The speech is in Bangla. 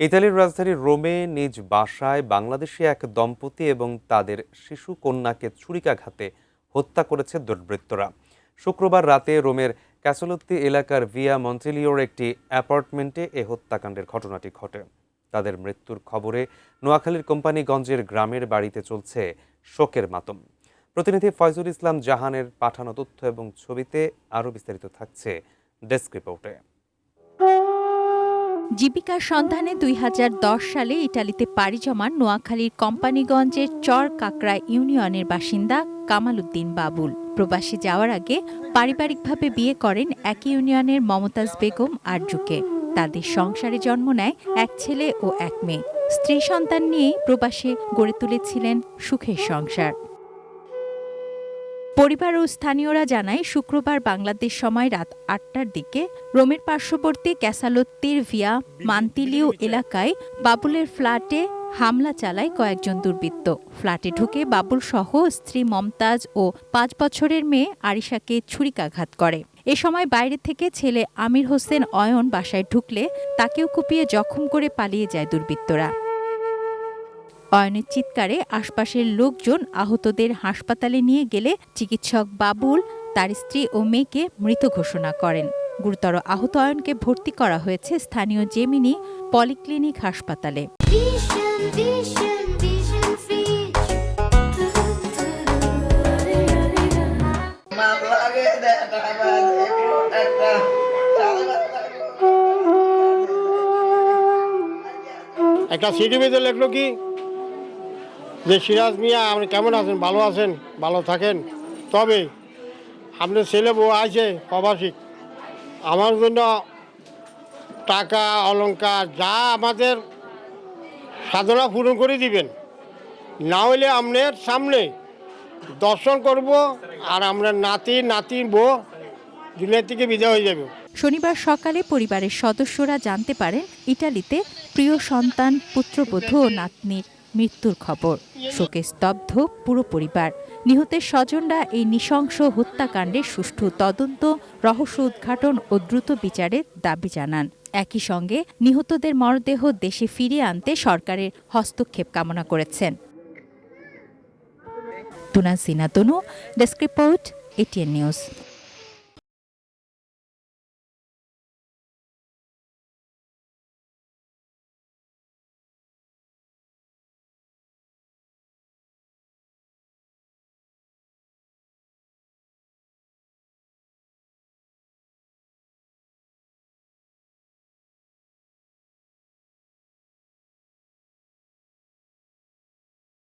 ইতালির রাজধানী রোমে নিজ বাসায় বাংলাদেশি এক দম্পতি এবং তাদের শিশু কন্যাকে ছুরিকাঘাতে হত্যা করেছে দুর্বৃত্তরা। শুক্রবার রাতে রোমের ক্যাসেলোত্তি এলাকার ভিয়া মন্টেলিওর একটি অ্যাপার্টমেন্টে এ হত্যাকাণ্ডের ঘটনাটি ঘটে। তাদের মৃত্যুর খবরে নোয়াখালীর কোম্পানিগঞ্জের গ্রামের বাড়িতে চলছে শোকের মাতম। প্রতিনিধি ফয়জুল ইসলাম জাহানের পাঠানো তথ্য এবং ছবিতে আরও বিস্তারিত থাকছে ডেস্ক রিপোর্টে। জীবিকার সন্ধানে ২০১০ সালে ইটালিতে পাড়ি জমান নোয়াখালীর কোম্পানিগঞ্জের চর কাকড়া ইউনিয়নের বাসিন্দা কামাল উদ্দিন বাবুল প্রবাসী যাওয়ার আগে পারিবারিকভাবে বিয়ে করেন একই ইউনিয়নের মমতাজ বেগম আরজুকে। তাদের সংসারে জন্ম নেয় এক ছেলে ও এক মেয়ে। স্ত্রী সন্তান নিয়েই প্রবাসে গড়ে তুলেছিলেন সুখের সংসার। পরিবার ও স্থানীয়রা জানায়, শুক্রবার বাংলাদেশ সময় রাত ৮টার দিকে রোমের পার্শ্ববর্তী ক্যাসালোত্তির ভিয়া মান্তিলিও এলাকায় বাবুলের ফ্ল্যাটে হামলা চালায় কয়েকজন দুর্বৃত্ত। ফ্ল্যাটে ঢুকে বাবুল সহ স্ত্রী মমতাজ ও ৫ বছরের মেয়ে আরিশাকে ছুরিকাঘাত করে। এ সময় বাইরে থেকে ছেলে আমির হোসেন অয়ন বাসায় ঢুকলে তাকেও কুপিয়ে জখম করে পালিয়ে যায় দুর্বৃত্তরা। অয়নের চিৎকারে আশপাশের লোকজন আহতদের হাসপাতালে নিয়ে গেলে চিকিৎসক বাবুল তার স্ত্রী ও মেয়েকে মৃত ঘোষণা করেন। গুরুতর আহত অয়নকে ভর্তি করা হয়েছে স্থানীয় জেমিনি পলিক্লিনিক হাসপাতালে। একটা সিটিভিতে লেখলো কি যে সিরাজ মিয়া আপনি কেমন আছেন, ভালো আছেন, ভালো থাকেন, তবে আপনার ছেলে বউ আছে প্রবাসী, আমার জন্য টাকা অলংকার যা আমাদের সাধনা পূরণ করে দিবেন, না হলে আপনার সামনে দর্শন করব আর আমরা নাতি বউ দুনিয়া থেকে বিদায় হয়ে যাবে। শনিবার সকালে পরিবারের সদস্যরা জানতে পারেন ইটালিতে প্রিয় সন্তান পুত্রবধূ ও নাতনির মৃত্যুর খবর। শোকে স্তব্ধ পুরো পরিবার। নিহতের স্বজনরা এই নৃশংস হত্যাকাণ্ডের সুষ্ঠু তদন্ত, রহস্য উদ্ঘাটন ও দ্রুত বিচারের দাবি জানান। একই সঙ্গে নিহতদের মরদেহ দেশে ফিরিয়ে আনতে সরকারের হস্তক্ষেপ কামনা করেছেন। তুনা সিনা তনু, ডেস্ক রিপোর্ট, এটিএন নিউজ।